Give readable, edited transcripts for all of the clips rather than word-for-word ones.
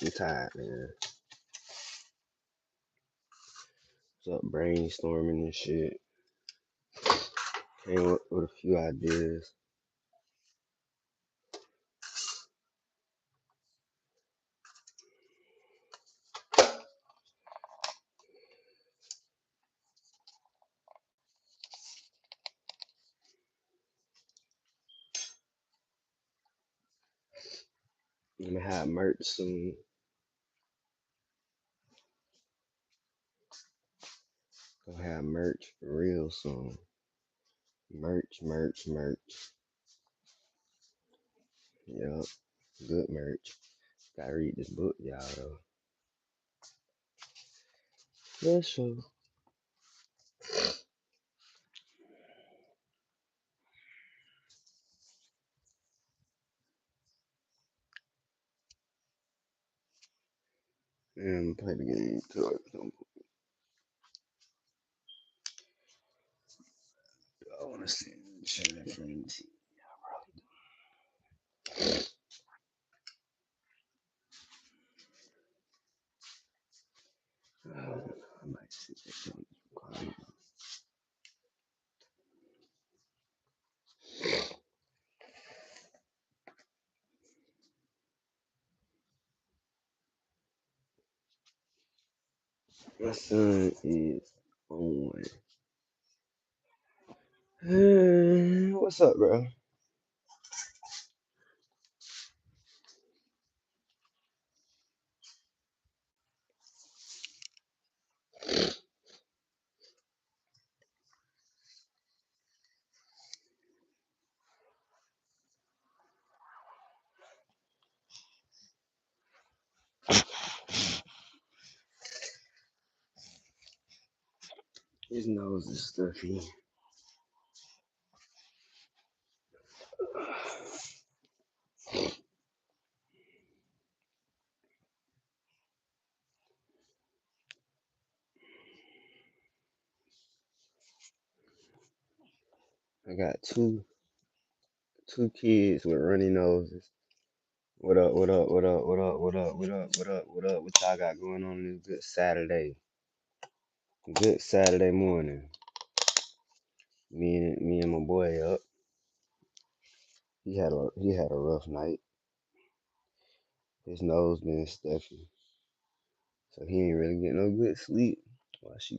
I'm tired, man. What's up, brainstorming and shit. Came up with a few ideas. I'm gonna have merch soon. Gonna have merch for real soon. Merch. Yup, good merch. Gotta read this book, y'all, though. Yeah, sure. And play the game too. I wanna see share that friends. I might sit there. My son is on. What's up, bro? His nose is stuffy. I got two kids with runny noses. What up, what up, what up, what up, what up, what up, what up, what up? What y'all got going on this good Saturday? Good Saturday morning. Me and my boy up. He had a rough night. His nose been stuffy. So he ain't really getting no good sleep. Why she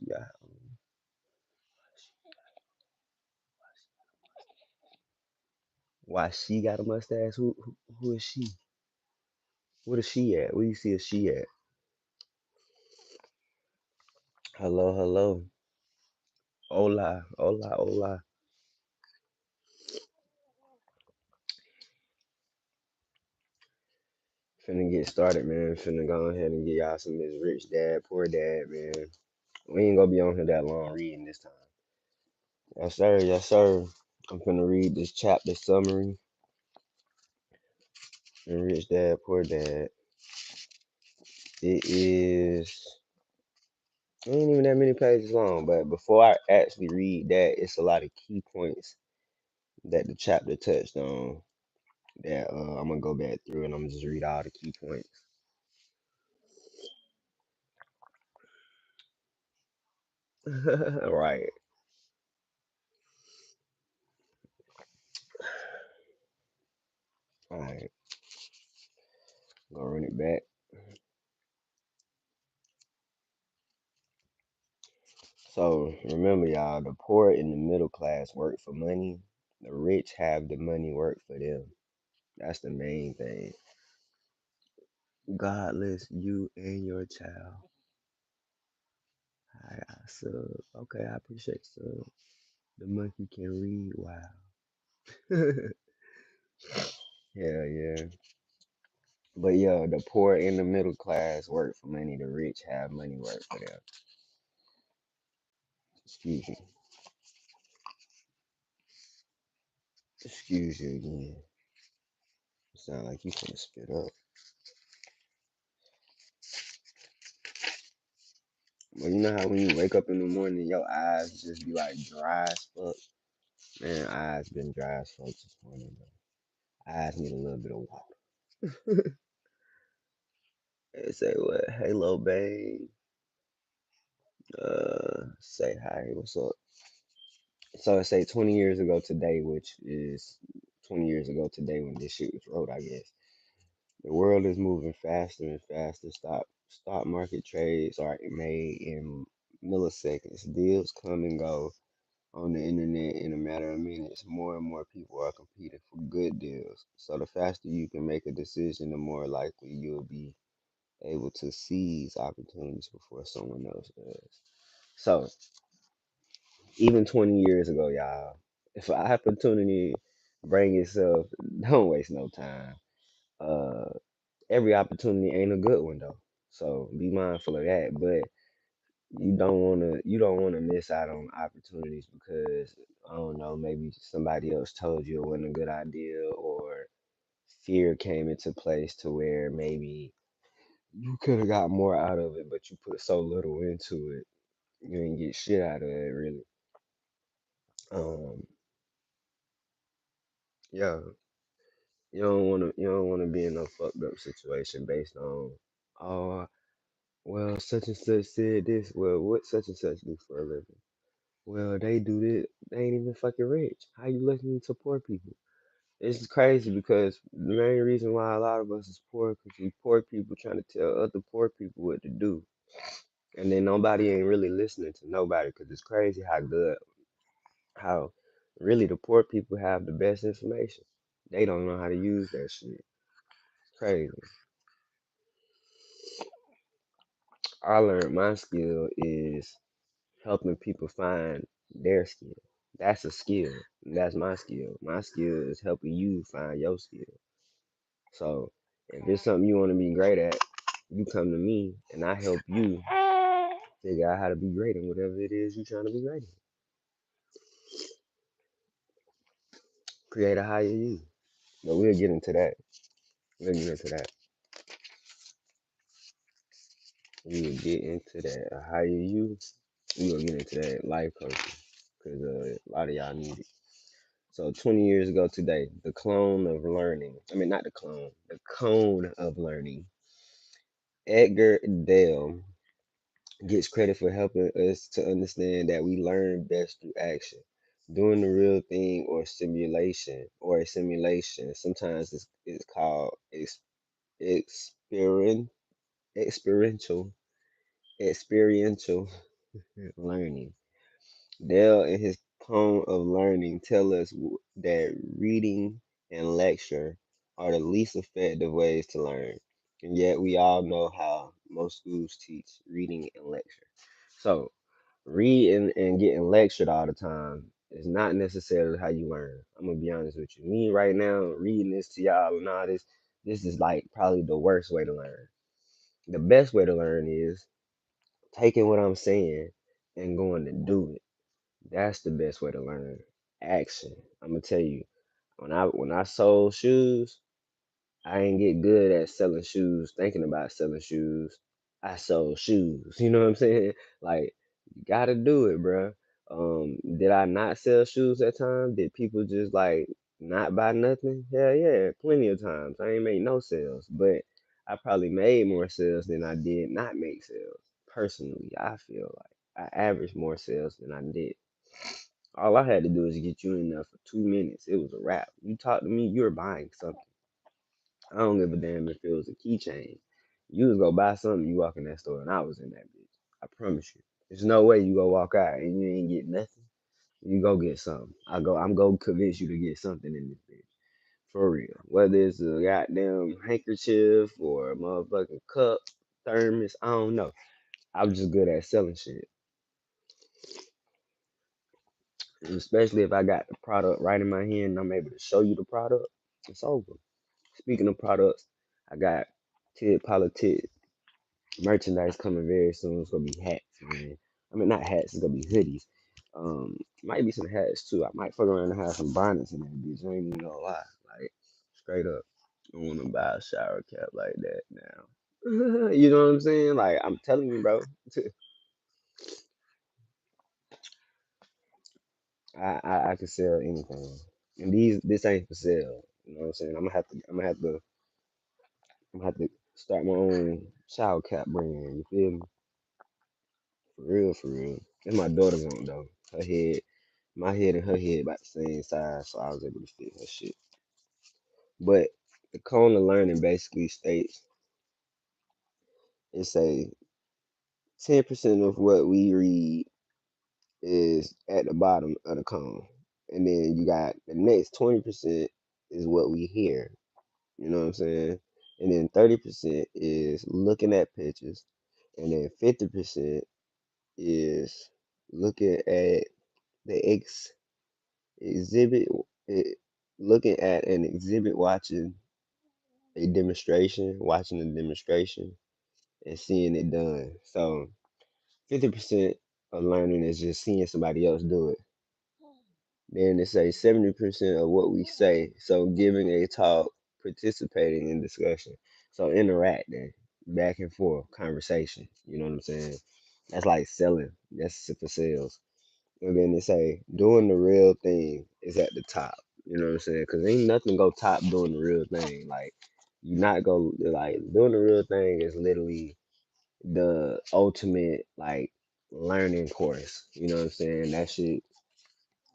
got a mustache? Who is she? What is she at? Where you see a she at? Hello, hello. Hola, hola, hola. Finna get started, man. Finna go ahead and get y'all some of this rich dad, poor dad, man. We ain't gonna be on here that long reading this time. Yes, sir. Yes, sir. I'm finna read this chapter summary in Rich Dad, Poor Dad. It ain't even that many pages long, but before I actually read that, it's a lot of key points that the chapter touched on that I'm gonna go back through and I'm gonna just read all the key points. Right. All right. Gonna run it back. So remember, y'all, the poor and the middle class work for money. The rich have the money work for them. That's the main thing. Godless, you and your child. I sub. Okay, I appreciate sub. The monkey can read. Wow. Hell yeah. But yeah, the poor and the middle class work for money. The rich have money work for them. Excuse me. Excuse you again. You sound like you finna spit up. Well, you know how when you wake up in the morning, your eyes just be like dry as fuck. Man, eyes been dry as fuck this morning, bro. Eyes need a little bit of water. They say what? Halo Bang. Say hi. What's up? So I say 20 years ago today, which is 20 years ago today when this shit was wrote, I guess. The world is moving faster and faster. Stock market trades are made in milliseconds. Deals come and go on the internet in a matter of minutes. More and more people are competing for good deals. So the faster you can make a decision, the more likely you'll be able to seize opportunities before someone else does. So even 20 years ago, y'all, if an opportunity bring itself, don't waste no time. Uh, every opportunity ain't a good one though, so be mindful of that. But you don't wanna miss out on opportunities because I don't know, maybe somebody else told you it wasn't a good idea, or fear came into place to where maybe you could have got more out of it, but you put so little into it, you didn't get shit out of it really. Um, yeah, you don't wanna be in a fucked up situation based on, oh, well, such and such said this. Well, what such and such do for a living? Well, they do this. They ain't even fucking rich. How you listening to poor people? It's crazy because the main reason why a lot of us is poor because we poor people trying to tell other poor people what to do, and then nobody ain't really listening to nobody because it's crazy how really the poor people have the best information. They don't know how to use that shit. Crazy. I learned my skill is helping people find their skill. That's a skill. That's my skill. My skill is helping you find your skill. So if it's something you want to be great at, you come to me and I help you figure out how to be great in whatever it is you're trying to be great in. Create a higher you. But we'll get into that. We'll get into that. We will get into that. A higher you. We will get into that life coaching because a lot of y'all need it. So 20 years ago today, the clone of learning. I mean, not the clone, the cone of learning. Edgar Dale gets credit for helping us to understand that we learn best through action. Doing the real thing or a simulation. Sometimes it's called experien, experiential experiential learning. Dale and his cone of learning tell us that reading and lecture are the least effective ways to learn. And yet we all know how most schools teach reading and lecture. So reading and getting lectured all the time is not necessarily how you learn. I'm gonna be honest with you. Me right now, reading this to y'all and all this is like probably the worst way to learn. The best way to learn is taking what I'm saying and going to do it. That's the best way to learn. Action. I'm gonna tell you, when I sold shoes, I ain't get good at selling shoes, thinking about selling shoes. I sold shoes. You know what I'm saying? Like, you gotta do it, bruh. Did I not sell shoes at times? Did people just like not buy nothing? Hell yeah, plenty of times. I ain't made no sales, but I probably made more sales than I did not make sales. Personally, I feel like I averaged more sales than I did. All I had to do is get you in there for 2 minutes. It was a wrap. You talk to me, you're buying something. I don't give a damn if it was a keychain. You was gonna buy something, you walk in that store, and I was in that bitch. I promise you. There's no way you go walk out and you ain't get nothing. You go get something. I'm gonna convince you to get something in this bitch. For real. Whether it's a goddamn handkerchief or a motherfucking cup, thermos, I don't know. I'm just good at selling shit. Especially if I got the product right in my hand and I'm able to show you the product, it's over. Speaking of products, I got TiggPolitics merchandise coming very soon. It's gonna be hats, man. I mean, not hats. It's gonna be hoodies. Might be some hats too. I might fuck around and have some bonnets in that bitch. I ain't even gonna lie. Like, straight up, I wanna buy a shower cap like that now. You know what I'm saying? Like, I'm telling you, bro. I can sell anything, and this ain't for sale. You know what I'm saying? I'm gonna have to start my own. shower cap brand. You feel me? For real, for real. And my daughter want though. Her head, my head and her head about the same size, so I was able to fit her shit. But the cone of learning basically states it's a 10% of what we read is at the bottom of the cone. And then you got the next 20% is what we hear. You know what I'm saying? And then 30% is looking at pictures. And then 50% is looking at the exhibit, eh, looking at an exhibit, watching a demonstration, and seeing it done. So 50% of learning is just seeing somebody else do it. Then it say 70% of what we say. So giving a talk, participating in discussion. So interacting, back and forth, conversation. You know what I'm saying? That's like selling. That's for sales. And then they say doing the real thing is at the top. You know what I'm saying? Because ain't nothing go top doing the real thing. Like you not go like doing the real thing is literally the ultimate like learning course. You know what I'm saying? That shit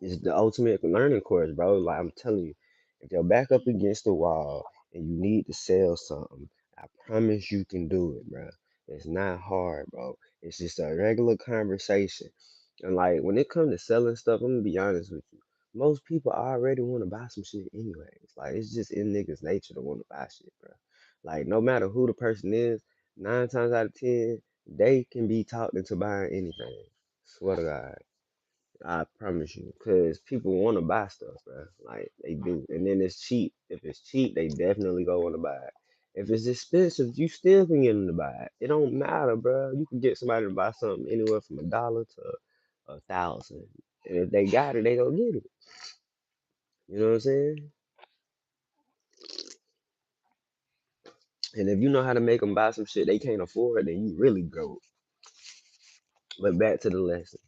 is the ultimate learning course, bro. Like I'm telling you, if you're back up against the wall and you need to sell something, I promise you can do it, bro. It's not hard, bro. It's just a regular conversation. And like when it comes to selling stuff, I'm gonna be honest with you. Most people already want to buy some shit anyways. Like it's just in niggas' nature to want to buy shit, bro. Like no matter who the person is, 9 times out of 10, they can be talked into buying anything. Swear to God. I promise you, because people want to buy stuff, bro. Like they do, and then it's cheap. If it's cheap, they definitely go want to buy it. If it's expensive, you still can get them to buy it. It don't matter, bro. You can get somebody to buy something anywhere from $1 to 1,000, and if they got it, they gonna get it. You know what I'm saying? And if you know how to make them buy some shit they can't afford, then you really go. But back to the lesson.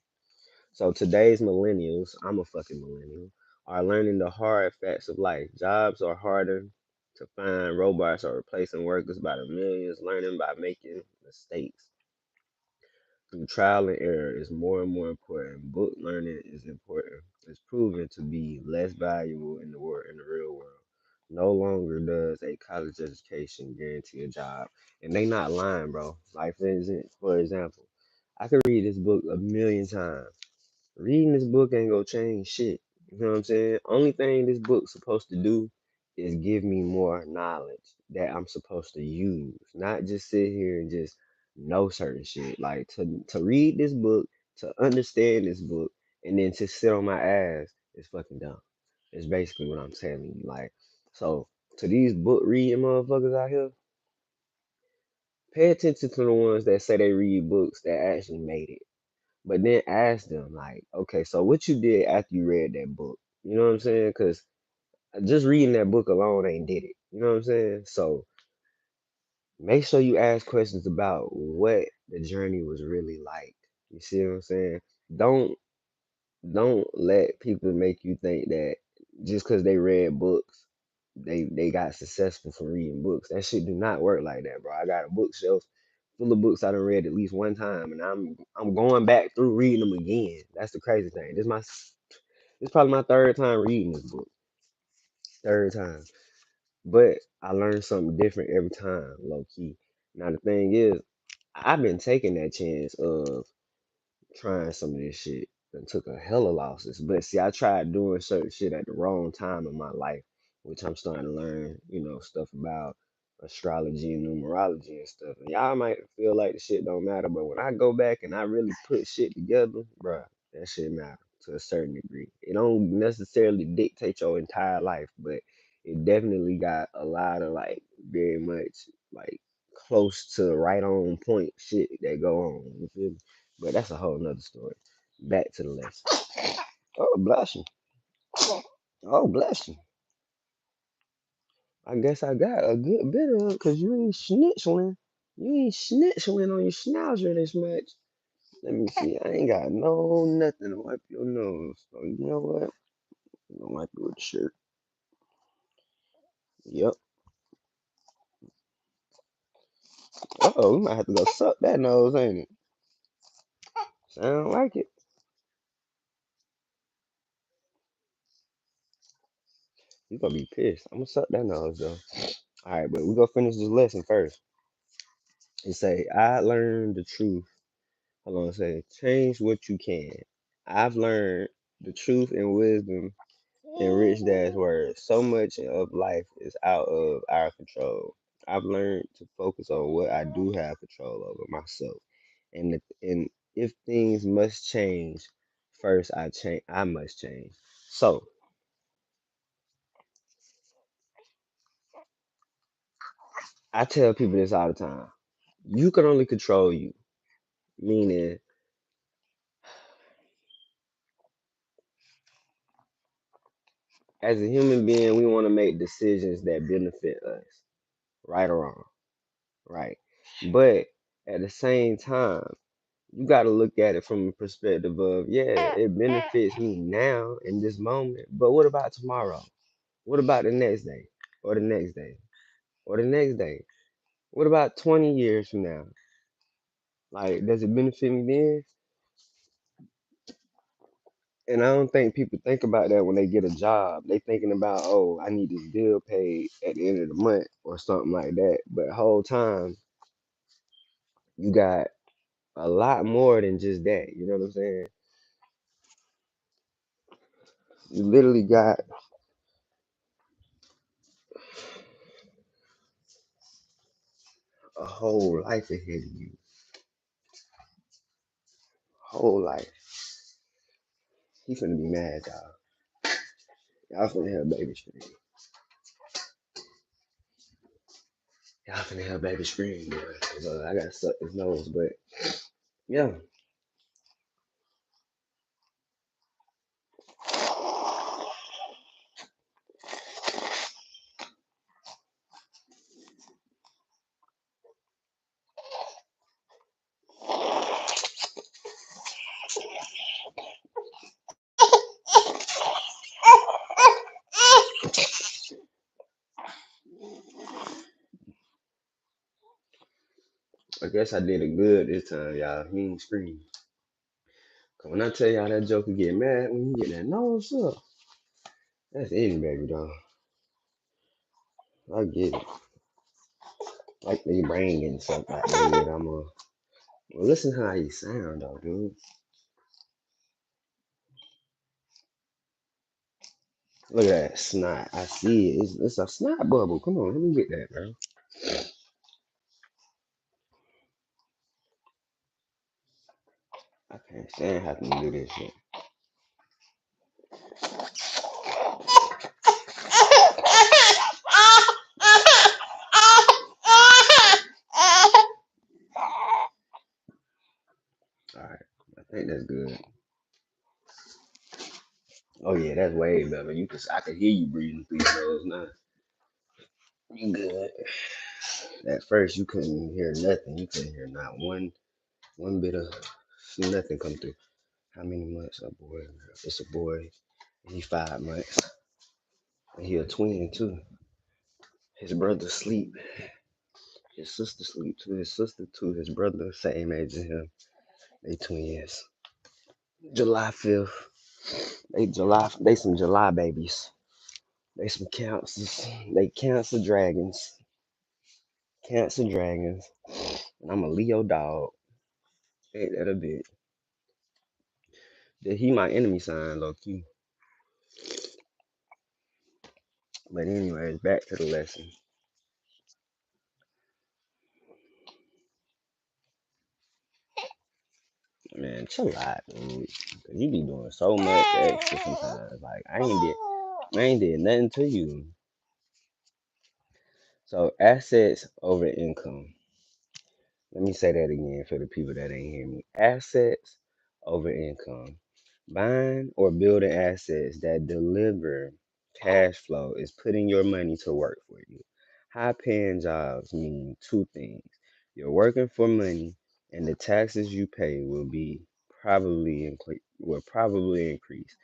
So today's millennials, I'm a fucking millennial, are learning the hard facts of life. Jobs are harder to find. Robots are replacing workers by the millions. Learning by making mistakes through trial and error is more and more important. Book learning is important. It's proven to be less valuable in the world in the real world. No longer does a college education guarantee a job. And they not lying, bro. Like for example, I could read this book a million times. Reading this book ain't gonna change shit. You know what I'm saying? Only thing this book's supposed to do is give me more knowledge that I'm supposed to use, not just sit here and just know certain shit. Like to read this book, to understand this book, and then to sit on my ass is fucking dumb. It's basically what I'm telling you. Like, so to these book reading motherfuckers out here, pay attention to the ones that say they read books that actually made it. But then ask them, like, okay, so what you did after you read that book? You know what I'm saying? Because just reading that book alone ain't did it. You know what I'm saying? So make sure you ask questions about what the journey was really like. You see what I'm saying? Don't don't let people make you think that just because they read books, they got successful from reading books. That shit do not work like that, bro. I got a bookshelf full of books I done read at least one time, and I'm going back through reading them again. That's the crazy thing. This probably my third time reading this book, third time. But I learned something different every time, low key. Now the thing is, I've been taking that chance of trying some of this shit and took a hella losses. But see, I tried doing certain shit at the wrong time in my life, which I'm starting to learn, stuff about astrology and numerology and stuff. And y'all might feel like the shit don't matter, but when I go back and I really put shit together, bruh, that shit matter to a certain degree. It don't necessarily dictate your entire life, but it definitely got a lot of like very much like close to right on point shit that go on. You feel me? But that's a whole nother story. Back to the lesson. Oh, bless you. Oh, bless you. I guess I got a good bit of it because you ain't snitchling. You ain't snitchling on your schnauzer this much. Let me see. I ain't got no nothing to wipe your nose. So you know what? I'm gonna wipe you with the shirt. Yep. Oh, we might have to go suck that nose, ain't it? Sound like it. You gonna be pissed. I'm gonna suck that nose though. All right, but we gonna finish this lesson first. It say, I learned the truth. Hold on, it say, change what you can. I've learned the truth and wisdom in Rich Dad's words. So much of life is out of our control. I've learned to focus on what I do have control over myself. And if things must change, first I must change. So I tell people this all the time. You can only control you. Meaning, as a human being, we want to make decisions that benefit us, right or wrong, right? But at the same time, you got to look at it from a perspective of, yeah, it benefits me now in this moment, but what about tomorrow? What about the next day, or the next day, or the next day? What about 20 years from now? Like, does it benefit me then? And I don't think people think about that when they get a job. They thinking about, oh, I need this bill paid at the end of the month or something like that. But the whole time, you got a lot more than just that. You know what I'm saying? You literally got a whole life ahead of you. Whole life. He finna be mad, y'all. Y'all finna have baby scream. Y'all finna have baby scream, boy. 'Cause, I gotta suck his nose, but yeah. I guess I did it good this time, y'all. He ain't scream. 'Cause when I tell y'all that joker get mad when you get that nose up, that's any baby dog. I get it. Like the brain getting sucked out the head. Well, listen how he sound though, dude. Look at that snot. I see it. It's a snot bubble. Come on, let me get that, bro. I can't stand having to do this shit. All right, I think that's good. Oh yeah, that's way better. I can hear you breathing through your nose now. You good? At first, you couldn't hear nothing. You couldn't hear not one bit of nothing come through. How many months a boy? It's a boy. He's 5 months. And he a twin too. His brother sleep. His sister sleep too. His sister too. His brother same age as him. They twins. July 5th. They some July babies. They some cancers. They cancer dragons. Cancer dragons. And I'm a Leo dog. Ain't that a bit? He my enemy sign, low key. But anyways, back to the lesson. Man, chill out, dude. 'Cause you be doing so much extra sometimes. Like I ain't did nothing to you. So assets over income. Let me say that again for the people that ain't hear me. Assets over income. Buying or building assets that deliver cash flow is putting your money to work for you. High paying jobs mean two things. You're working for money and the taxes you pay will probably increase.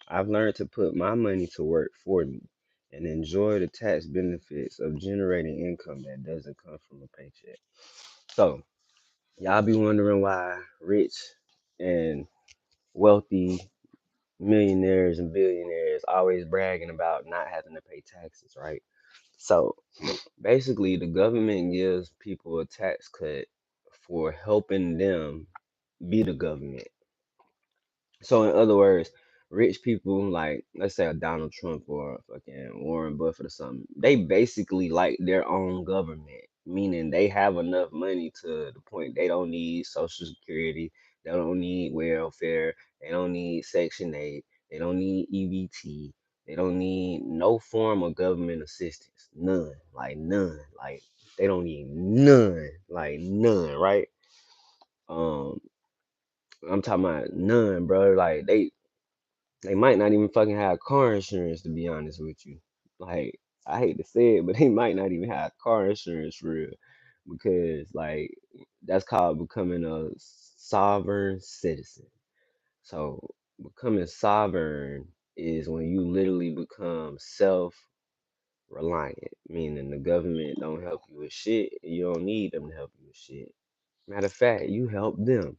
I've learned to put my money to work for me and enjoy the tax benefits of generating income that doesn't come from a paycheck. So y'all be wondering why rich and wealthy millionaires and billionaires always bragging about not having to pay taxes, right? So basically, the government gives people a tax cut for helping them be the government. So in other words, rich people like let's say a Donald Trump or a fucking Warren Buffett or something, they basically like their own government, meaning they have enough money to the point they don't need Social Security, they don't need welfare, they don't need Section 8, they don't need EBT, they don't need no form of government assistance. None. Like none. Like they don't need none. Like none, right? Um I'm talking about none, bro. Like they might not even fucking have car insurance, to be honest with you. Like, I hate to say it, but they might not even have car insurance for real. Because, like, that's called becoming a sovereign citizen. So, becoming sovereign is when you literally become self reliant, meaning the government don't help you with shit, and you don't need them to help you with shit. Matter of fact, you help them.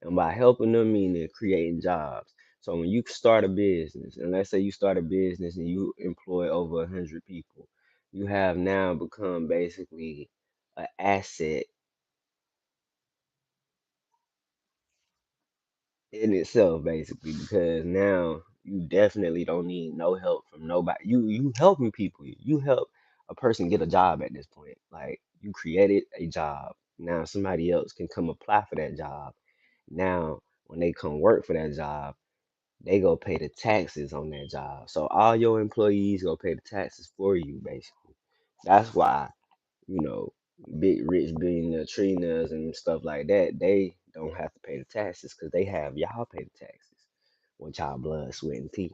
And by helping them, meaning creating jobs. So when you start a business, and let's say you start a business and you employ over 100 people, you have now become basically an asset in itself, basically, because now you definitely don't need no help from nobody. You helping people. You help a person get a job at this point. Like you created a job. Now somebody else can come apply for that job. Now when they come work for that job, they go pay the taxes on that job. So all your employees go pay the taxes for you, basically. That's why, you know, big rich billionaire trillionaires and stuff like that, they don't have to pay the taxes because they have y'all pay the taxes with y'all blood, sweat, and tears.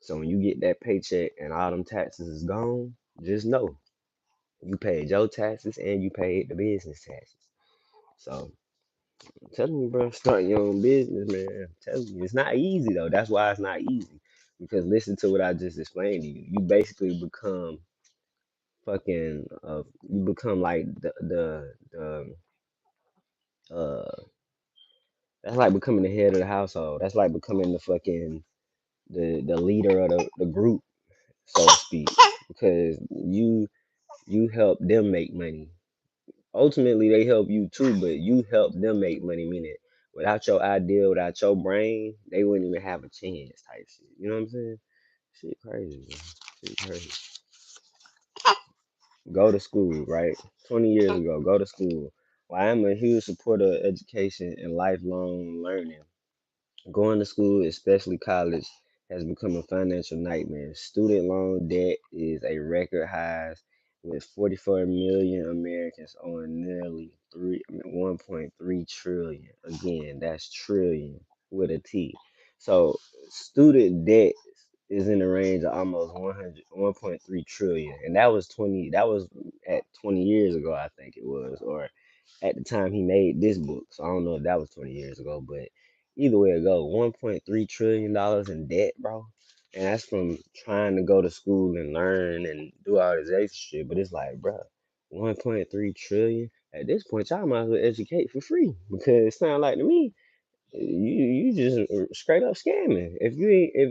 So when you get that paycheck and all them taxes is gone, just know you paid your taxes and you paid the business taxes. So I'm telling you, bro, start your own business, man. I'm telling you, it's not easy though. That's why it's not easy. Because listen to what I just explained to you. You basically become fucking you become like the uh that's like becoming the head of the household. That's like becoming the fucking the leader of the group, so to speak. Because you help them make money. Ultimately they help you too, but you help them make money, meaning without your idea, without your brain, they wouldn't even have a chance type shit. You know what I'm saying? Shit crazy, man. Shit crazy. Go to school, right? 20 years ago, go to school. Well, I'm a huge supporter of education and lifelong learning. Going to school, especially college, has become a financial nightmare. Student loan debt is a record high, with 44 million Americans owing nearly 1.3 trillion. Again, that's trillion with a T. So student debt is in the range of almost 1.3 trillion, and that was 20. That was at 20 years ago, I think it was, or at the time he made this book. So I don't know if that was 20 years ago, but either way it go, $1.3 trillion in debt, bro. And that's from trying to go to school and learn and do all this extra shit. But it's like, bro, 1.3 trillion. At this point, y'all might as well educate for free because it sounds like to me, you just straight up scamming. If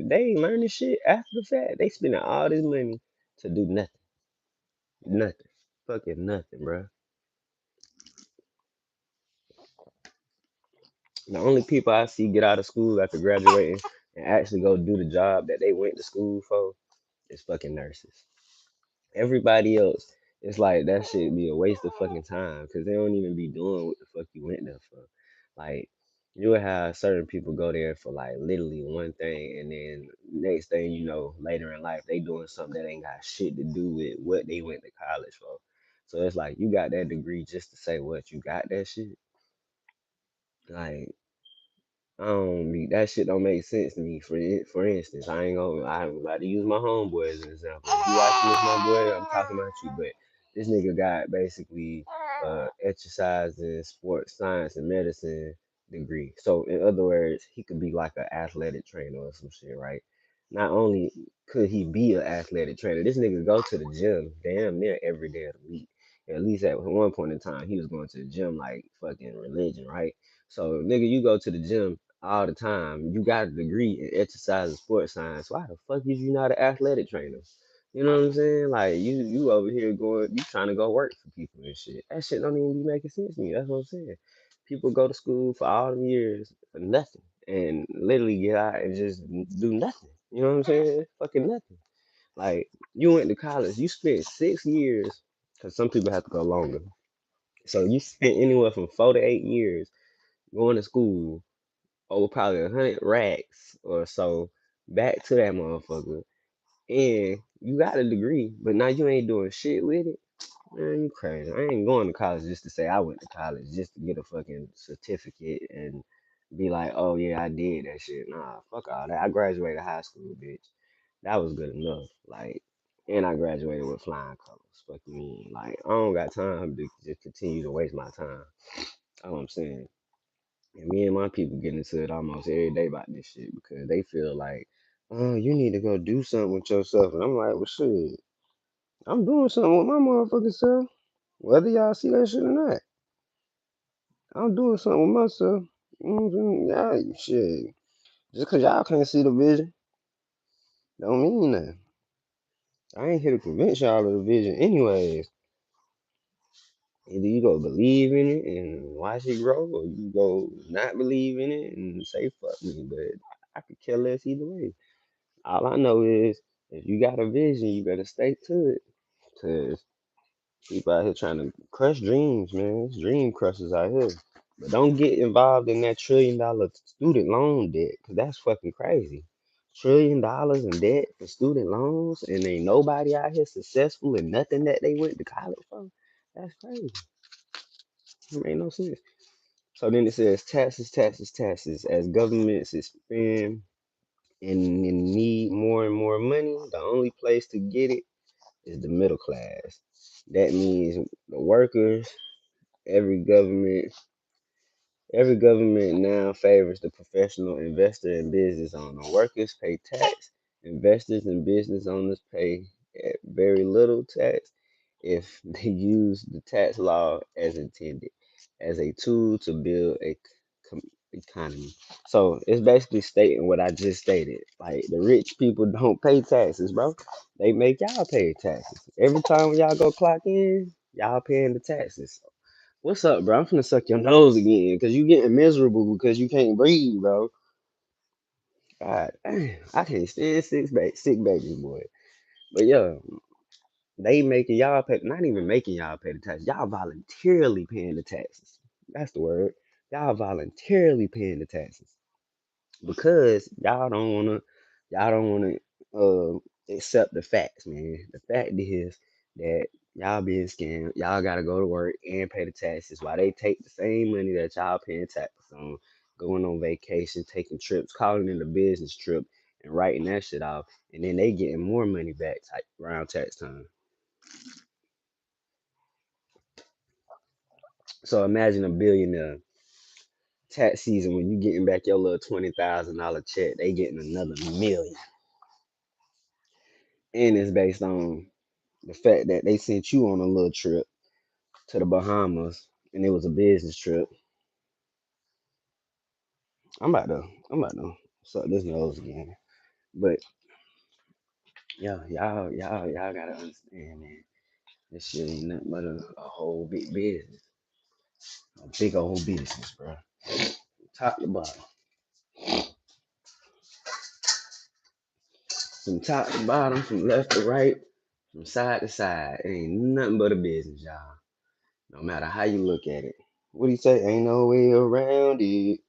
they ain't learning shit after the fact, they spending all this money to do nothing, nothing, fucking nothing, bro. The only people I see get out of school after graduating and actually go do the job that they went to school for is fucking nurses. Everybody else, it's like that shit be a waste of fucking time because they don't even be doing what the fuck you went there for. Like you would have certain people go there for like literally one thing, and then next thing you know, later in life, they doing something that ain't got shit to do with what they went to college for. So it's like you got that degree just to say what you got that shit. Like I don't be that shit don't make sense to me. For instance, I'm about to use my homeboy as an example. If you watching this, my boy, I'm talking about you. But this nigga got basically exercise and sports science and medicine degree. So in other words, he could be like an athletic trainer or some shit, right? Not only could he be an athletic trainer, this nigga go to the gym damn near every day of the week. At least at one point in time, he was going to the gym like fucking religion, right? So, nigga, you go to the gym all the time. You got a degree in exercise and sports science. Why the fuck is you not an athletic trainer? You know what I'm saying? Like you over here going, you trying to go work for people and shit. That shit don't even be making sense to me. That's what I'm saying. People go to school for all them years for nothing and literally get out and just do nothing. You know what I'm saying? Fucking nothing. Like you went to college, you spent 6 years, because some people have to go longer. So you spent anywhere from 4 to 8 years going to school over probably 100 racks or so back to that motherfucker, and you got a degree, but now you ain't doing shit with it. Man, you crazy. I ain't going to college just to say I went to college just to get a fucking certificate and be like, oh yeah, I did that shit. Nah, fuck all that. I graduated high school, bitch. That was good enough. Like, and I graduated with flying colors. Fuck you mean? Like, I don't got time to just continue to waste my time. That's what I'm saying. And me and my people get into it almost every day about this shit because they feel like, oh, you need to go do something with yourself. And I'm like, well, shit, I'm doing something with my motherfucking self. Whether y'all see that shit or not, I'm doing something with myself. Y'all, shit. Just because y'all can't see the vision, don't mean that. I ain't here to convince y'all of the vision anyways. Either you go believe in it and watch it grow, or you go not believe in it and say fuck me. But I could care less either way. All I know is if you got a vision, you better stay to it. Cause people out here trying to crush dreams, man. It's dream crushers out here. But don't get involved in that $1 trillion student loan debt, cause that's fucking crazy. $1 trillion in debt for student loans, and ain't nobody out here successful in nothing that they went to college for. That's crazy. It make no sense. So then it says taxes, taxes, taxes. As governments expand and need more and more money, the only place to get it is the middle class. That means the workers, every government every government now favors the professional investor and business owner. Workers pay tax, investors and business owners pay very little tax if they use the tax law as intended, as a tool to build a economy. So it's basically stating what I just stated. Like the rich people don't pay taxes, bro. They make y'all pay taxes. Every time y'all go clock in, y'all paying the taxes. What's up, bro? I'm finna suck your nose again because you getting miserable because you can't breathe, bro. God, damn, I can't stand sick babies, boy. But yeah, they making y'all pay, not even making y'all pay the taxes. Y'all voluntarily paying the taxes. That's the word. Y'all voluntarily paying the taxes because y'all don't wanna accept the facts, man. The fact is that y'all being scammed. Y'all gotta go to work and pay the taxes while they take the same money that y'all paying taxes on, going on vacation, taking trips, calling it a business trip, and writing that shit off, and then they getting more money back around tax time. So imagine a billionaire tax season when you getting back your little $20,000 check, they getting another million, and it's based on the fact that they sent you on a little trip to the Bahamas and it was a business trip. I'm about to suck this nose again. But y'all gotta understand, man. This shit ain't nothing but a whole big business. A big old business, bro. Top to bottom. From top to bottom, from left to right, from side to side. It ain't nothing but a business, y'all. No matter how you look at it. What do you say? Ain't no way around it.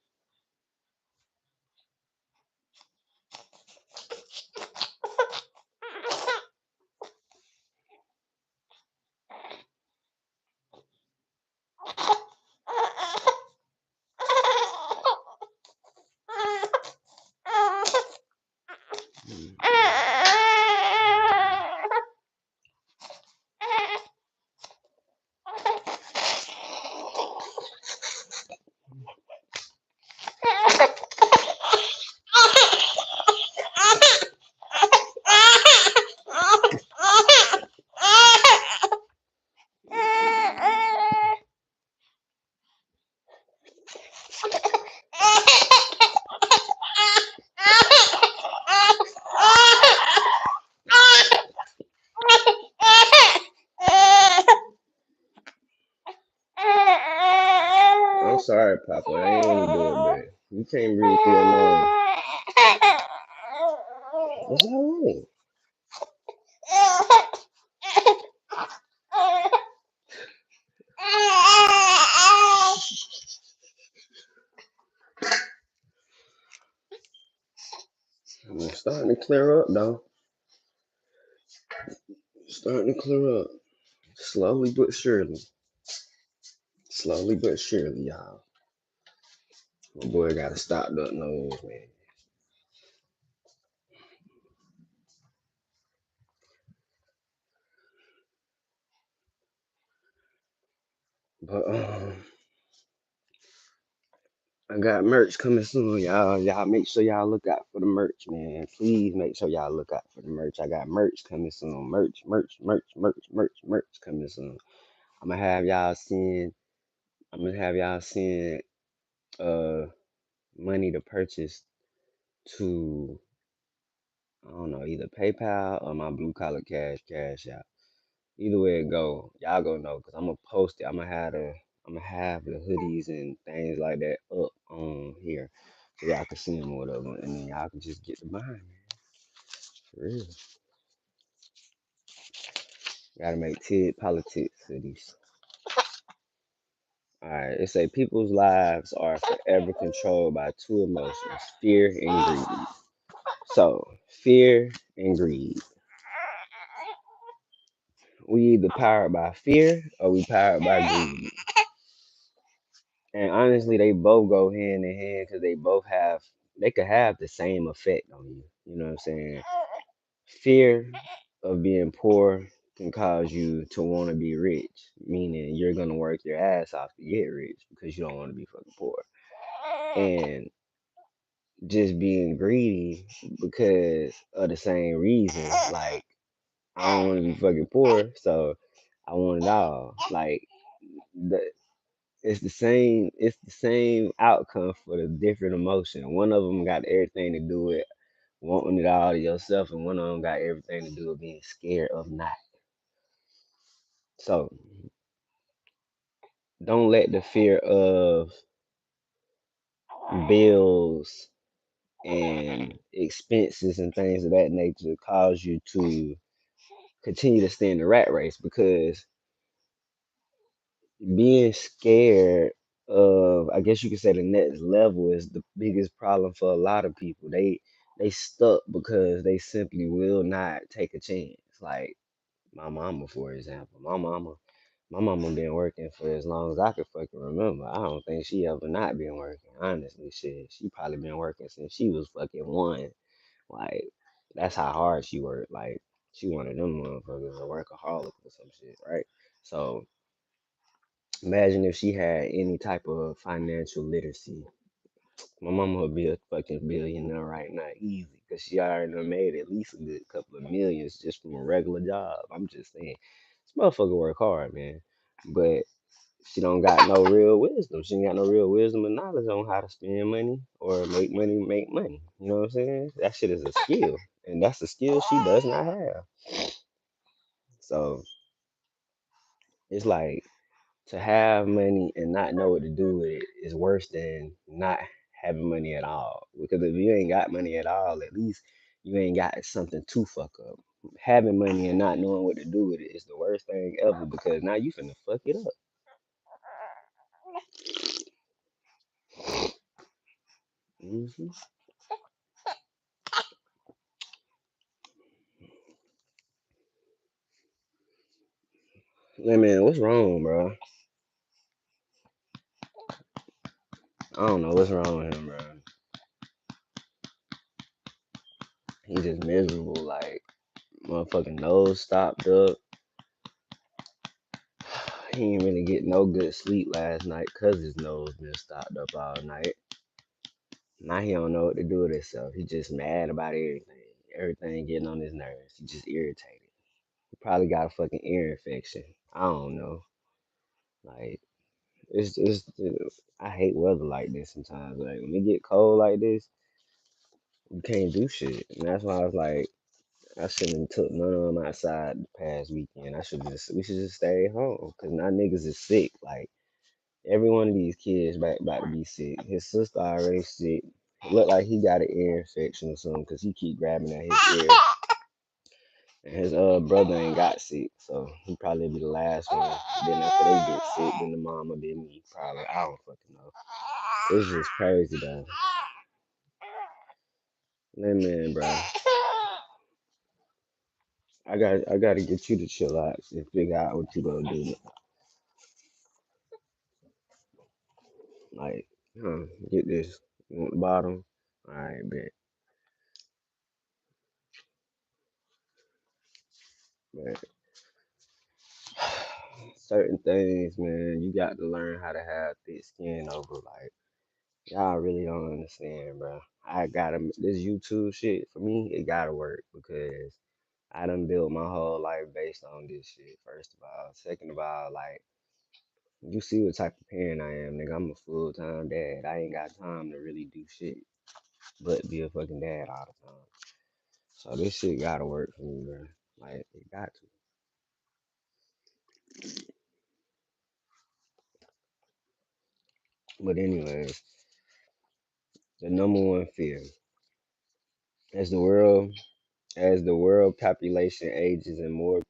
sorry, Papa. I ain't want to do it, but you can't breathe through your nose. It's alright. It's starting to clear up, though. Starting to clear up. Slowly but surely. Slowly but surely, y'all. My boy got a stopped up nose, man. But I got merch coming soon, y'all. Y'all make sure y'all look out for the merch, man. Please make sure y'all look out for the merch. I got merch coming soon. Merch coming soon. I'm gonna have y'all seeing. I'm gonna have y'all seeing uh money to purchase to I don't know either PayPal or my blue collar cash out. Either way it go, y'all gonna know because I'm gonna post it. I'm gonna have the hoodies and things like that up on here so y'all can see them or whatever, and then y'all can just get the behind, man. For real. Gotta make TiggPolitics hoodies. All right, it say people's lives are forever controlled by two emotions: fear and greed. So, fear and greed. We either powered by fear or we powered by greed. And honestly, they both go hand in hand because they could have the same effect on you. You know what I'm saying? Fear of being poor can cause you to want to be rich, meaning you're gonna work your ass off to get rich because you don't want to be fucking poor. And just being greedy because of the same reason, like I don't want to be fucking poor, so I want it all. Like the it's the same outcome for the different emotion. One of them got everything to do with wanting it all to yourself, and one of them got everything to do with being scared of not. So don't let the fear of bills and expenses and things of that nature cause you to continue to stay in the rat race because being scared of I guess you could say the next level is the biggest problem for a lot of people. They stuck because they simply will not take a chance. Like my mama, for example. My mama been working for as long as I could fucking remember. I don't think she ever not been working. Honestly, shit. She probably been working since she was fucking one. Like, that's how hard she worked. Like, she one of them motherfuckers, a workaholic or some shit, right? So imagine if she had any type of financial literacy. My mama would be a fucking billionaire right now, easy, because she already done made at least a good couple of millions just from a regular job. I'm just saying, this motherfucker work hard, man. But she don't got no real wisdom. She ain't got no real wisdom and knowledge on how to spend money or make money. You know what I'm saying? That shit is a skill. And that's a skill she does not have. So it's like to have money and not know what to do with it is worse than not having money at all. Because if you ain't got money at all, at least you ain't got something to fuck up. Having money and not knowing what to do with it is the worst thing ever because now you finna fuck it up. hmm Hey man, what's wrong, bro? I don't know what's wrong with him, bro. He just miserable, like motherfucking nose stopped up. He ain't really get no good sleep last night cause his nose been stopped up all night. Now he don't know what to do with himself. He just mad about everything. Everything getting on his nerves. He just irritated. He probably got a fucking ear infection. I don't know. Like it's I hate weather like this sometimes. Like when it get cold like this, you can't do shit. And that's why I was like, I shouldn't have took none of them outside the past weekend. We should just stay home because now niggas is sick. Like Every one of these kids about to be sick. His sister already sick. It looked like he got an ear infection or something because he keep grabbing at his ear. And his brother ain't got sick, so he probably be the last one. Then after they get sick, then the mama, then me, probably. I don't fucking know. It's just crazy though. That man, bro. I gotta get you to chill out and figure out what you gonna do. Like, get this. You want the bottom? Alright, bet. But certain things, man, you got to learn how to have thick skin over. Like, y'all really don't understand, bro. I gotta this YouTube shit for me. It gotta work because I done built my whole life based on this shit. First of all, second of all, like you see what type of parent I am, nigga. I'm a full time dad. I ain't got time to really do shit but be a fucking dad all the time. So this shit gotta work for me, bro. Like it got to. But anyways, the number one fear as the world as the world population ages and more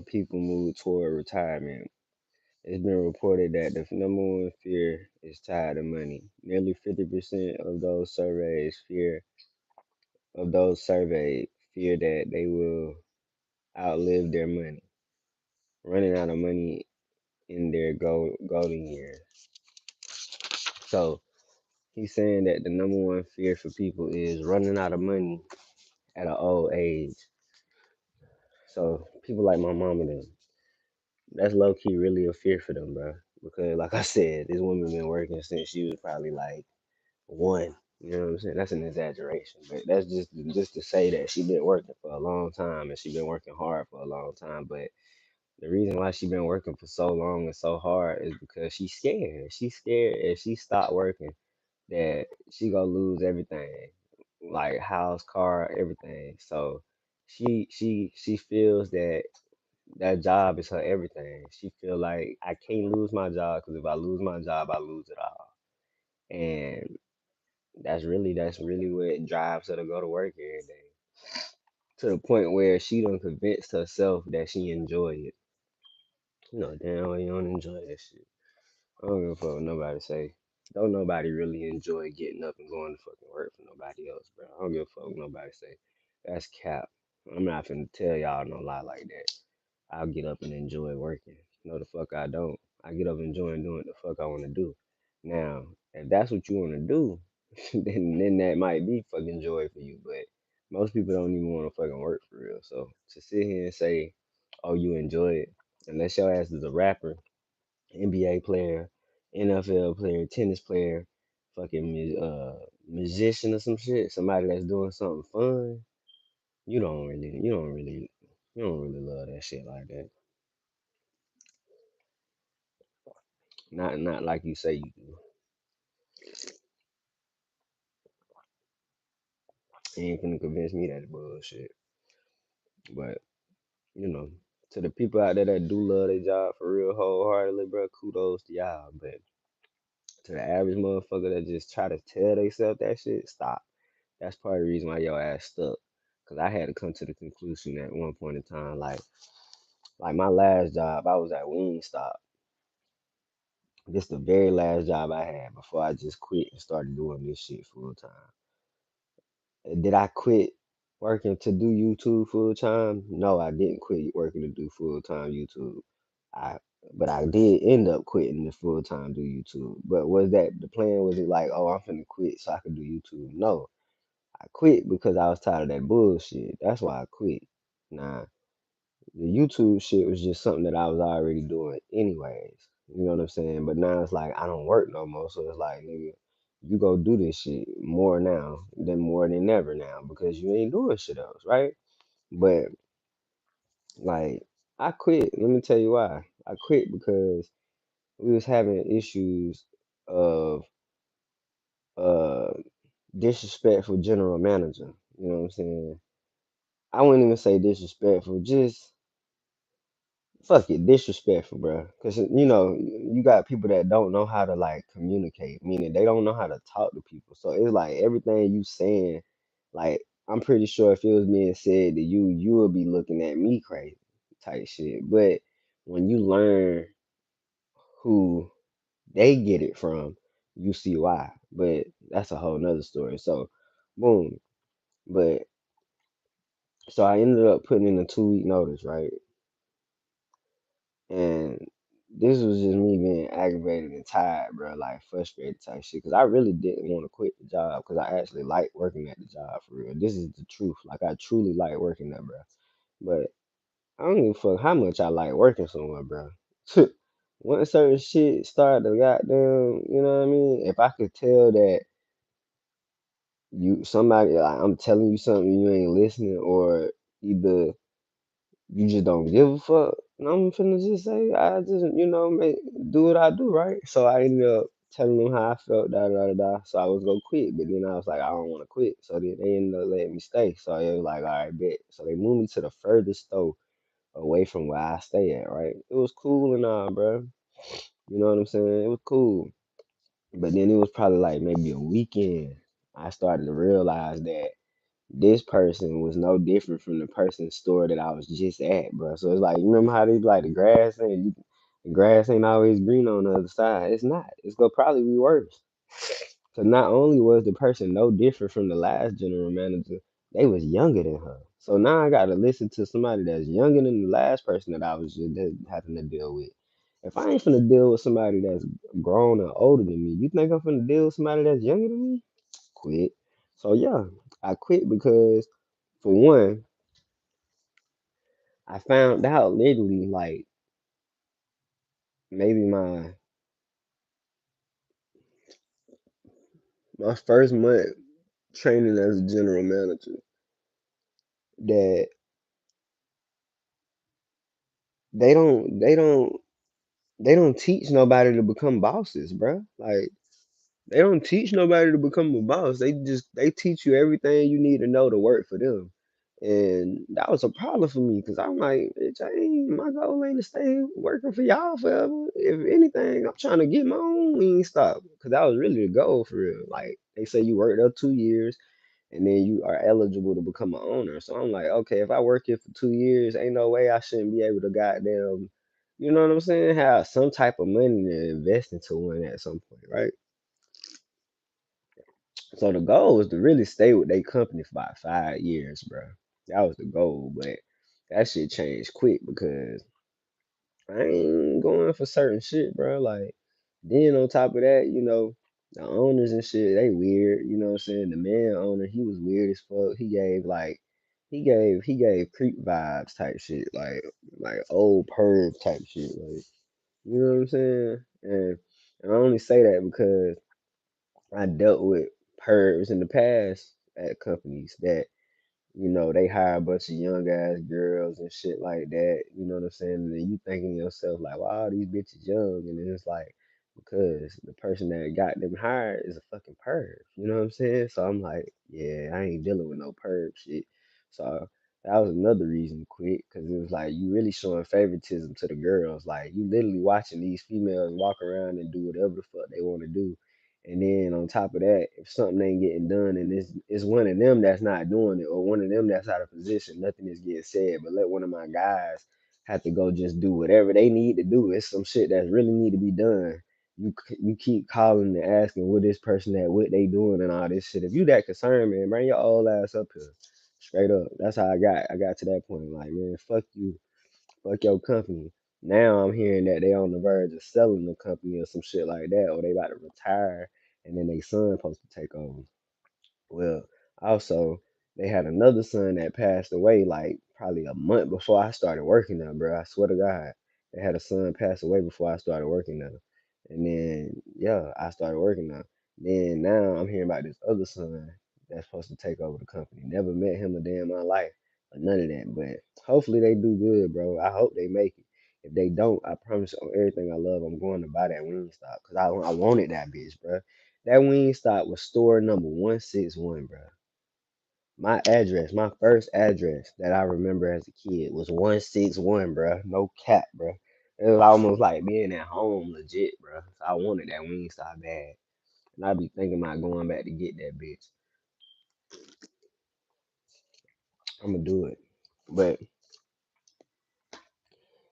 people move toward retirement. It's been reported that the number one fear is tied to money. Nearly 50% of those surveyed fear that they will outlive their money, running out of money in their golden years. So he's saying that the number one fear for people is running out of money at an old age. So people like my mama, them, that's low key really a fear for them, bro. Because like I said, this woman been working since she was probably like one. You know what I'm saying? That's an exaggeration, but that's just to say that she been working for a long time and she been working hard for a long time. But the reason why she been working for so long and so hard is because she's scared. She's scared if she stop working that she gonna lose everything, like house, car, everything. So she feels that that job is her everything. She feel like I can't lose my job because if I lose my job, I lose it all. And that's really what drives her to go to work every day. To the point where she done convinced herself that she enjoy it. You know, damn well you don't enjoy that shit. I don't give a fuck what nobody say. Don't nobody really enjoy getting up and going to fucking work for nobody else, bro. I don't give a fuck what nobody say. That's cap. I'm not finna tell y'all no lie like that. I'll get up and enjoy working. No, the fuck I don't. I get up enjoying doing the fuck I want to do. Now, if that's what you want to do, then that might be fucking joy for you. But most people don't even want to fucking work for real. So to sit here and say, "Oh, you enjoy it," unless your ass is a rapper, NBA player, NFL player, tennis player, fucking musician or some shit, somebody that's doing something fun, you don't really love that shit like that. Not like you say you do. You ain't finna convince me that bullshit. But you know, to the people out there that do love their job for real wholeheartedly, bro, kudos to y'all. But to the average motherfucker that just try to tell themselves that shit, stop. That's part of the reason why your ass stuck. Cause I had to come to the conclusion at one point in time, like my last job, I was at Wingstop. This the very last job I had before I just quit and started doing this shit full time. Did I quit working to do YouTube full time? No, I didn't quit working to do full time YouTube. I but I did end up quitting the full time do YouTube. But was that the plan? Was it like, oh, I'm finna quit so I can do YouTube? No, I quit because I was tired of that bullshit. That's why I quit. Nah, the YouTube shit was just something that I was already doing anyways. You know what I'm saying? But now it's like I don't work no more, so it's like, nigga, you go do this shit more than ever now because you ain't doing shit else, right? But like I quit. Let me tell you why. I quit because we was having issues of uh disrespectful general manager. You know what I'm saying? I wouldn't even say disrespectful, just fuck it, disrespectful, bro. Cause you got people that don't know how to like communicate, meaning they don't know how to talk to people. So it's like everything you saying, like I'm pretty sure if it was being said to you, you would be looking at me crazy, type shit. But when you learn who they get it from, you see why. But that's a whole nother story. So, boom. But so I ended up putting in a 2 week notice, right? And this was just me being aggravated and tired, bro, like frustrated type shit. Cause I really didn't want to quit the job, cause I actually like working at the job for real. This is the truth. Like I truly like working there, bro. But I don't give a fuck how much I like working somewhere, bro. Once certain shit start to goddamn, you know what I mean? If I could tell that you somebody like I'm telling you something you ain't listening, or either you just don't give a fuck. And I'm finna just say, I just, make do what I do, right? So I ended up telling them how I felt, da da da da. So I was gonna quit, but then I was like, I don't want to quit. So then they ended up letting me stay. So it was like, all right, bet. So they moved me to the furthest store away from where I stay at, right? It was cool and all, bro. You know what I'm saying? It was cool. But then it was probably like maybe a weekend. I started to realize that this person was no different from the person's store that I was just at, bro. So it's like, you remember how they be like the grass ain't always green on the other side. It's not. It's gonna probably be worse. So not only was the person no different from the last general manager, they was younger than her. So now I gotta listen to somebody that's younger than the last person that I was just having to deal with. If I ain't finna deal with somebody that's grown or older than me, you think I'm finna deal with somebody that's younger than me? Quit. So yeah, I quit because for one, I found out literally like maybe my first month training as a general manager that they don't they don't they don't teach nobody to become bosses, bruh. Like they don't teach nobody to become a boss. They teach you everything you need to know to work for them. And that was a problem for me because I'm like, bitch, my goal ain't to stay working for y'all forever. If anything, I'm trying to get my own wing stop because that was really the goal for real. Like they say you work there 2 years and then you are eligible to become an owner. So I'm like, okay, if I work here for 2 years, ain't no way I shouldn't be able to goddamn, you know what I'm saying, have some type of money to invest into one at some point, right? So the goal was to really stay with their company for about 5 years, bro. That was the goal, but that shit changed quick because I ain't going for certain shit, bro. Like, then on top of that, the owners and shit, they weird. You know what I'm saying? The man owner, he was weird as fuck. He gave creep vibes type shit, like old perv type shit. Like, you know what I'm saying? And I only say that because I dealt with pervs in the past at companies that they hire a bunch of young ass girls and shit like that. You know what I'm saying? And then you thinking to yourself like, wow, these bitches young, and then it's like because the person that got them hired is a fucking perv. You know what I'm saying? So I'm like, yeah, I ain't dealing with no perv shit. So that was another reason to quit because it was like you really showing favoritism to the girls. Like you literally watching these females walk around and do whatever the fuck they want to do, and then on top of that, if something ain't getting done and it's one of them that's not doing it or one of them that's out of position, nothing is getting said. But let one of my guys have to go just do whatever they need to do. It's some shit that really need to be done. You keep calling and asking what this person at, what they doing and all this shit. If you that concerned, man, bring your old ass up here. Straight up. That's how I got to that point. Like, man, fuck your company. Now I'm hearing that they on the verge of selling the company or some shit like that, or they about to retire, and then they son supposed to take over. Well, also, they had another son that passed away like probably a month before I started working there, bro. I swear to God. They had a son pass away before I started working there. And then, yeah, I started working there. Then now I'm hearing about this other son that's supposed to take over the company. Never met him a day in my life or none of that. But hopefully they do good, bro. I hope they make it. If they don't, I promise on everything I love, I'm going to buy that wing stop because I wanted that bitch, bro. That wing stop was store number 161, bro. My first address that I remember as a kid was 161, bruh. No cap, bruh. It was almost like being at home, legit, bruh. So I wanted that Wingstop bad, and I be thinking about going back to get that bitch. I'm gonna do it, but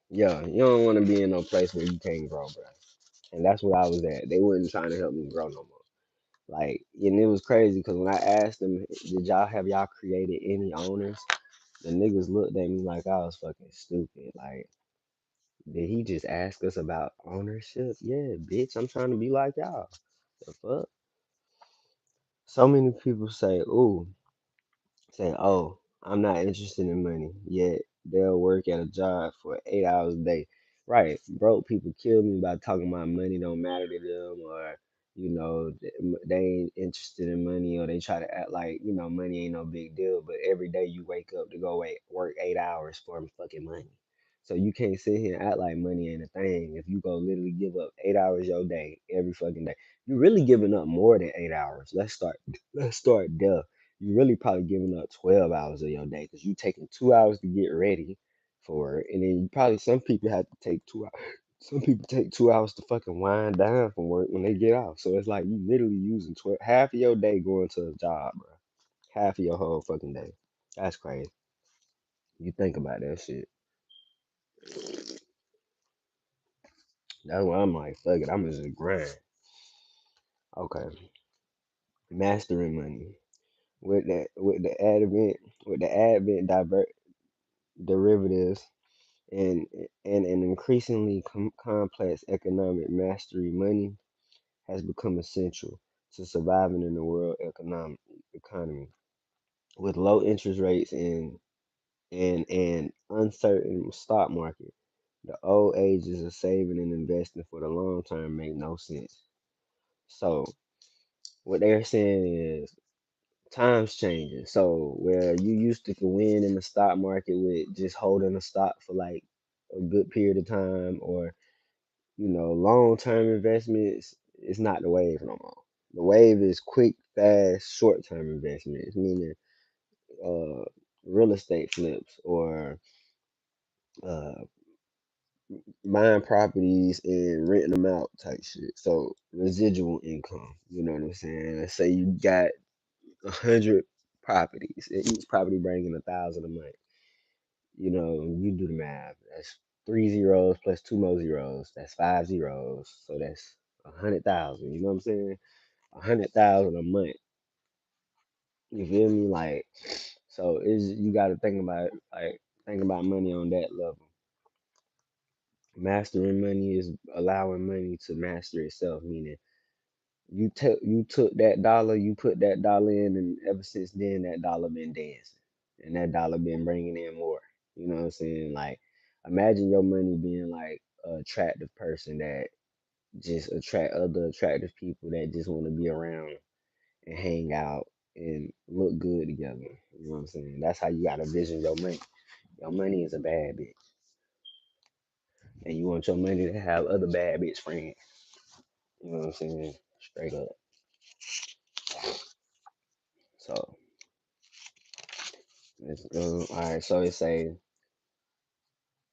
yeah, you don't want to be in no place where you can't grow, bruh. And that's where I was at. They wasn't trying to help me grow no more. Like, and it was crazy because when I asked them, did y'all have y'all created any owners? The niggas looked at me like I was fucking stupid. Like, did he just ask us about ownership? Yeah, bitch, I'm trying to be like y'all. The fuck? So many people say, oh, I'm not interested in money, yet they'll work at a job for 8 hours a day. Right. Broke people kill me by talking about money don't matter to them, or, they ain't interested in money, or they try to act like, money ain't no big deal. But every day you wake up to go work 8 hours for fucking money. So you can't sit here and act like money ain't a thing if you go literally give up 8 hours your day every fucking day. You're really giving up more than 8 hours. Let's start there. You really probably giving up 12 hours of your day because you taking 2 hours to get ready for it. And then you probably, some people have to take 2 hours. Some people take 2 hours to fucking wind down from work when they get off. So it's like you literally using 12, half of your day going to a job, bro. Half of your whole fucking day. That's crazy. You think about that shit. That's why I'm like, fuck it, I'm just grind. Okay. Mastering money. With the advent derivatives and an increasingly complex economic mastery, money has become essential to surviving in the world economy. With low interest rates and uncertain stock market, the old ages of saving and investing for the long term make no sense. So what they're saying is times changing. So where you used to can win in the stock market with just holding a stock for like a good period of time, or long term investments, is not the wave no more. The wave is quick, fast, short term investments, meaning uh real estate flips, or uh buying properties and renting them out type shit. So residual income, you know what I'm saying? Let's say you got 100 properties, and each property bringing 1,000 a month. You do the math. That's three zeros plus two more zeros. That's five zeros. So that's 100,000. You know what I'm saying? 100,000 a month. You feel me? Like, so is you got to think about money on that level. Mastering money is allowing money to master itself, meaning you took that dollar, you put that dollar in, and ever since then that dollar been dancing, and that dollar been bringing in more. You know what I'm saying? Like, imagine your money being like a attractive person that just attract other attractive people that just want to be around and hang out and look good together. You know what I'm saying? That's how you gotta vision your money. Your money is a bad bitch, and you want your money to have other bad bitch friends. You know what I'm saying? Straight up. So let's go. All right. So it say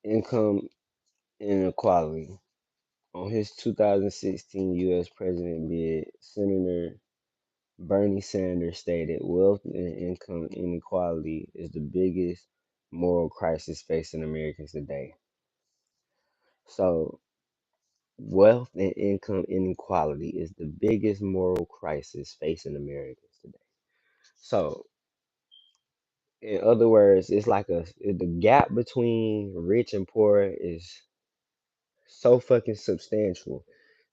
income inequality. On his 2016 U.S. president bid, Senator Bernie Sanders stated wealth and income inequality is the biggest moral crisis facing Americans today. So, wealth and income inequality is the biggest moral crisis facing Americans today. So, in other words, it's like the gap between rich and poor is so fucking substantial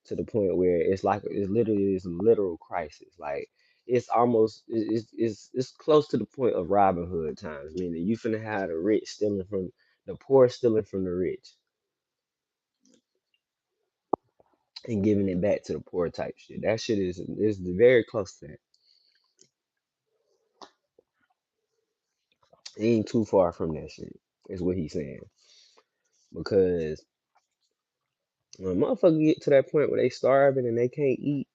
to the point where it's like it's literally this literal crisis. Like, it's almost it's close to the point of Robin Hood times, meaning you finna have the rich stealing from the poor, stealing from the rich, and giving it back to the poor type shit. That shit is very close to that. It ain't too far from that shit. Is what he's saying. Because when motherfuckers get to that point where they starving and they can't eat,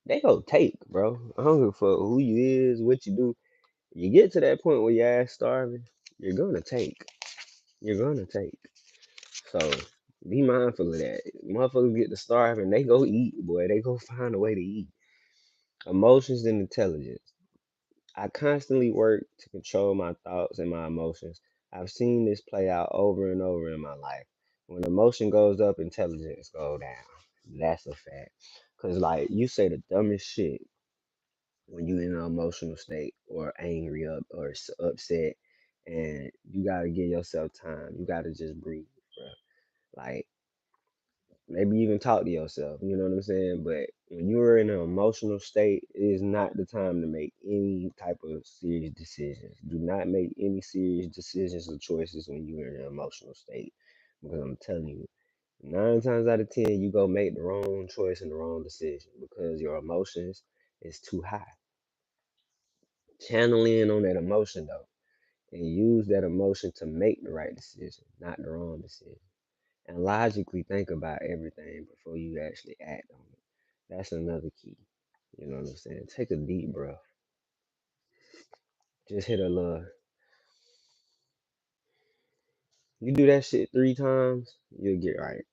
they go take, bro. I don't give a fuck who you is, what you do. You get to that point where your ass starving, you're gonna take. You're gonna take. So be mindful of that. Motherfuckers get to starving, they go eat, boy. They go find a way to eat. Emotions and intelligence. I constantly work to control my thoughts and my emotions. I've seen this play out over and over in my life. When emotion goes up, intelligence go down. That's a fact. Cause like you say the dumbest shit when you in an emotional state or angry up or upset, and you gotta give yourself time. You gotta just breathe, bro. Like maybe even talk to yourself. You know what I'm saying? But when you are in an emotional state, it is not the time to make any type of serious decisions. Do not make any serious decisions or choices when you're in an emotional state, because I'm telling you, 9 times out of 10, you go make the wrong choice and the wrong decision because your emotions is too high. Channel in on that emotion though, and use that emotion to make the right decision, not the wrong decision. And logically think about everything before you actually act on it. That's another key. You know what I'm saying? Take a deep breath. Just hit a little. You do that shit 3 times, you'll get right.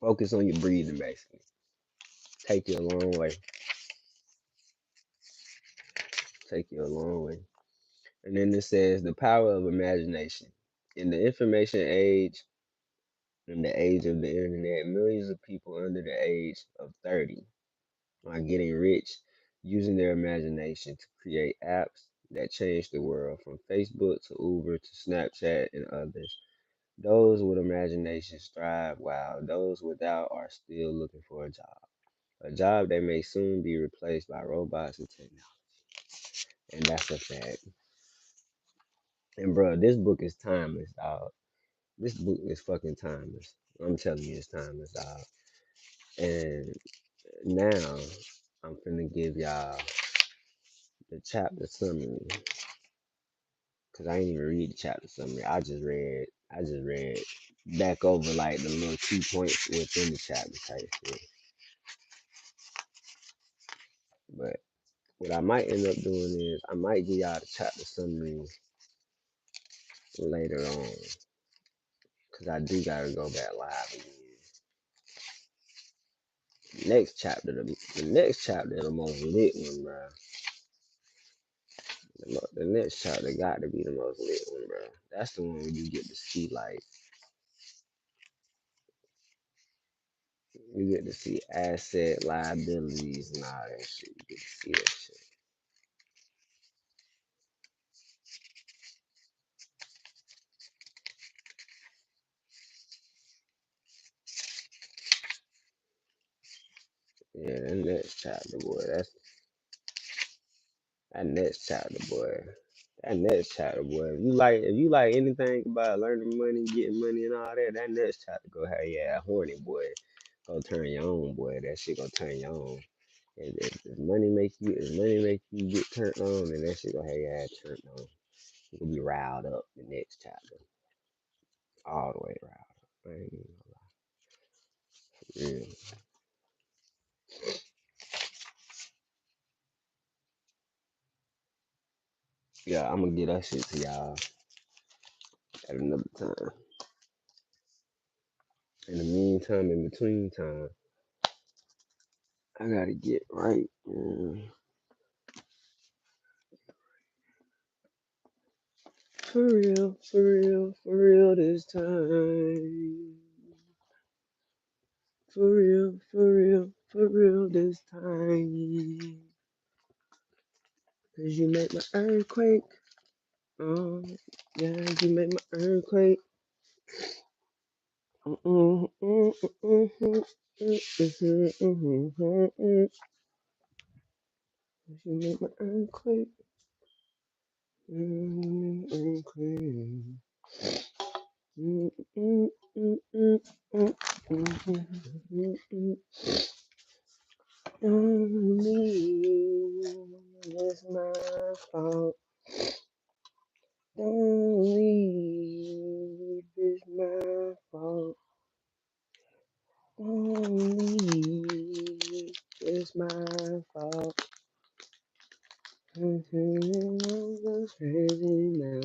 Focus on your breathing, basically. Take you a long way. Take you a long way. And then it says the power of imagination. In the information age, in the age of the internet, millions of people under the age of 30 are getting rich using their imagination to create apps that change the world, from Facebook to Uber to Snapchat and others. Those with imagination strive, while those without are still looking for a job that may soon be replaced by robots and technology. And that's a fact. And bro, this book is timeless, dog. This book is fucking timeless. I'm telling you, it's timeless, dog. And now I'm finna give y'all the chapter summary, cause I ain't even read the chapter summary. I just read back over like the little key points within the chapter type shit. But what I might end up doing is I might give y'all the chapter summary later on, cause I do gotta go back live again. The next chapter, the most lit one, bro. The next chapter got to be the most lit one, bro. That's the one where you get to see like you get to see asset liabilities and all that shit. You get to see that shit. Yeah, that next chapter, boy. That next chapter, boy. That next chapter, boy. If you like anything about learning money, getting money and all that, that next chapter go have yeah, horny boy. Go turn your on, boy. That shit gonna turn you on. If money make you get turned on, then that shit gonna have your ass turned on. You gonna be riled up the next chapter. All the way riled up. I ain't even gonna lie. Yeah, I'm gonna get that shit to y'all at another time. In the meantime, in between time, I gotta get right. For real, for real, for real this time. For real, for real, for real this time. Cause you make my earthquake. Oh, yeah, you make my earthquake. Mm-mm, mm-mm, mm-mm, mm-mm, mm-mm, mm-mm, mm-mm. You make my earthquake. Earthquake. Mm, mm, mm, mm, mm, mm, mm, mm. Don't leave, it's my fault. Don't leave, it's my fault. Don't crazy now.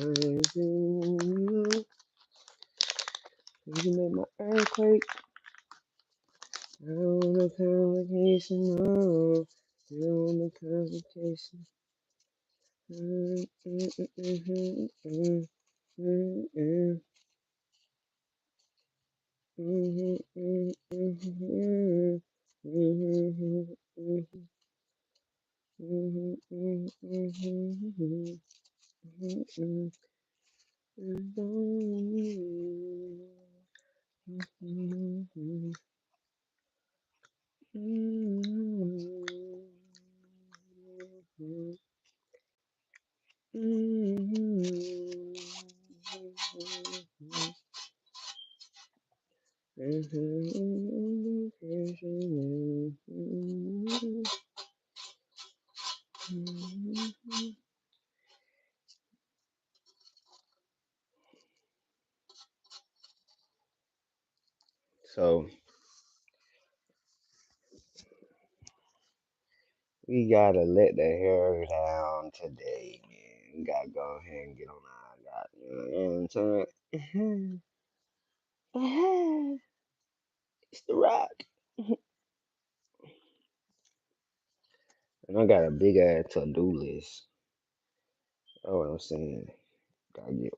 You make my earthquake. I don't want no complication, no. I don't want no complication. So we gotta let the hair down today, man. We gotta go ahead and get on our you know what I'm saying? It's the rock. And I got a big ass to-do list. That's what I'm saying. Gotta get.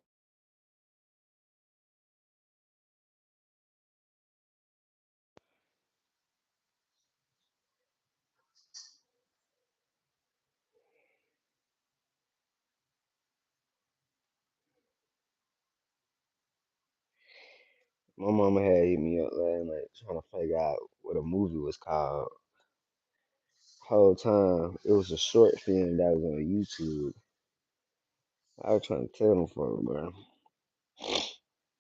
My mama had hit me up last night trying to figure out what a movie was called. Whole time it was a short film that was on YouTube. I was trying to tell them for it, bro.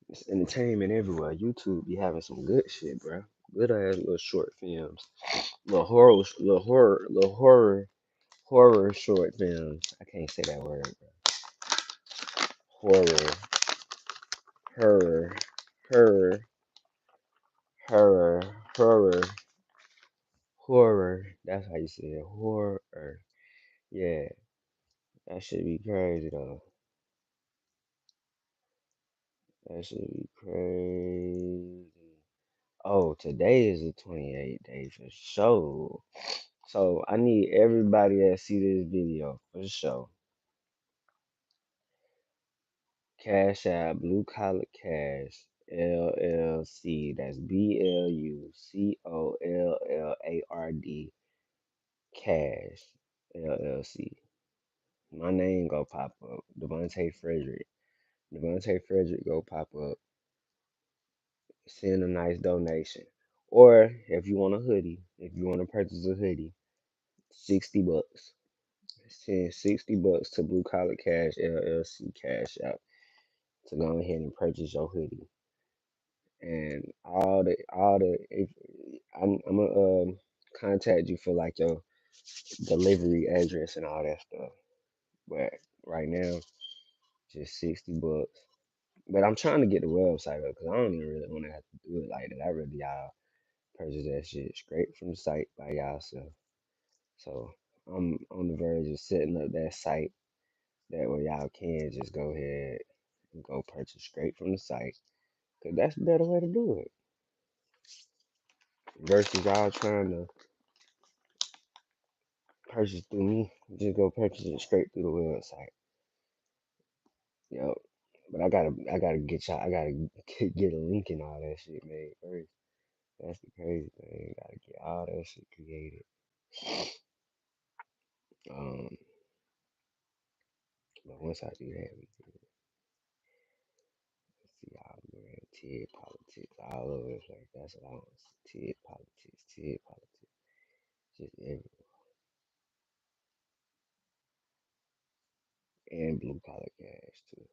It's entertainment everywhere. YouTube be having some good shit, bro. Good ass little short films, horror short films. I can't say that word, bro. Horror, horror, horror, horror, horror, horror. That's how you say it. Horror. Yeah, that should be crazy though. That should be crazy. Oh, today is the 28th day for sure. So I need everybody that see this video for sure. Cash out Blue Collar Cash LLC. That's BLUCOLLARD Cash LLC. My name go pop up. Devontae Frederick. Devontae Frederick go pop up. Send a nice donation. Or if you want a hoodie, if you want to purchase a hoodie, $60. Send $60 to Blue Collar Cash LLC Cash App to go ahead and purchase your hoodie. And all the if I'm gonna contact you for like your delivery address and all that stuff. But right now, just $60. But I'm trying to get the website up because I don't even really want to have to do it like that. I really y'all purchase that shit straight from the site by y'all self. So I'm on the verge of setting up that site. That way y'all can just go ahead and go purchase straight from the site. Cause that's the better way to do it. Versus y'all trying to purchase through me. Just go purchase it straight through the website. Yo. But I gotta get y'all I gotta get a link and all that shit made first. That's the crazy thing. Gotta get all that shit created. Um but once I do that, we can see y'all doing TIG politics all over the place. That's what I want to see. TIG politics, just everywhere. And blue collar cash too.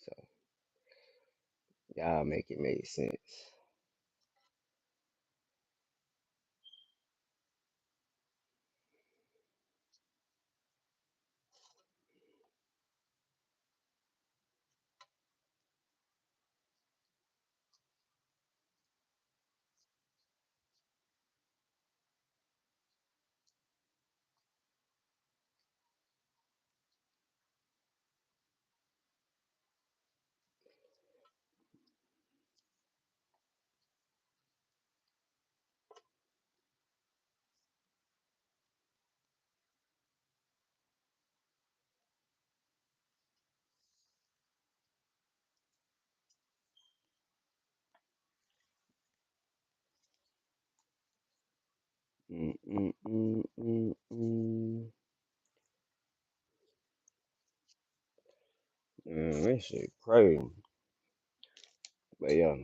So y'all make it make sense. mm, mm, mm, mm. Man, that shit crazy. But yeah,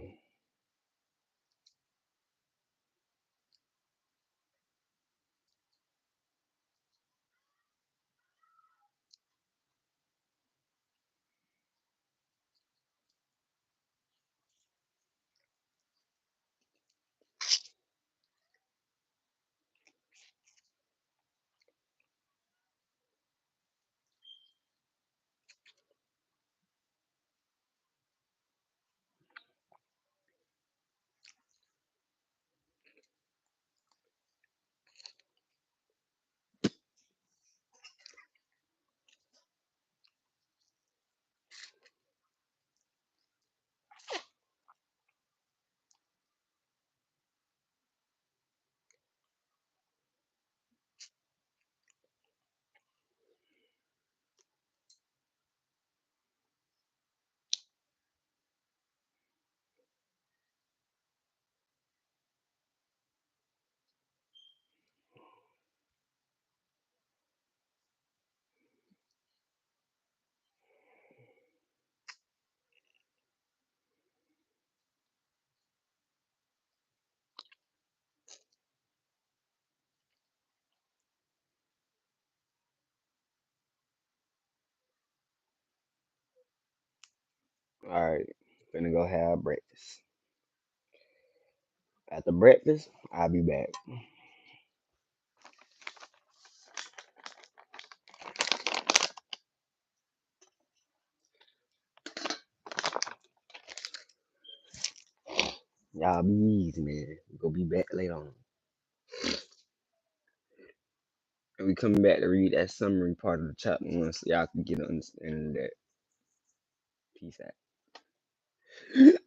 alright. Finna go have breakfast. After breakfast, I'll be back. Y'all be easy, man. We gonna be back later on. And we coming back to read that summary part of the chapter one so y'all can get an understanding of that. Peace out.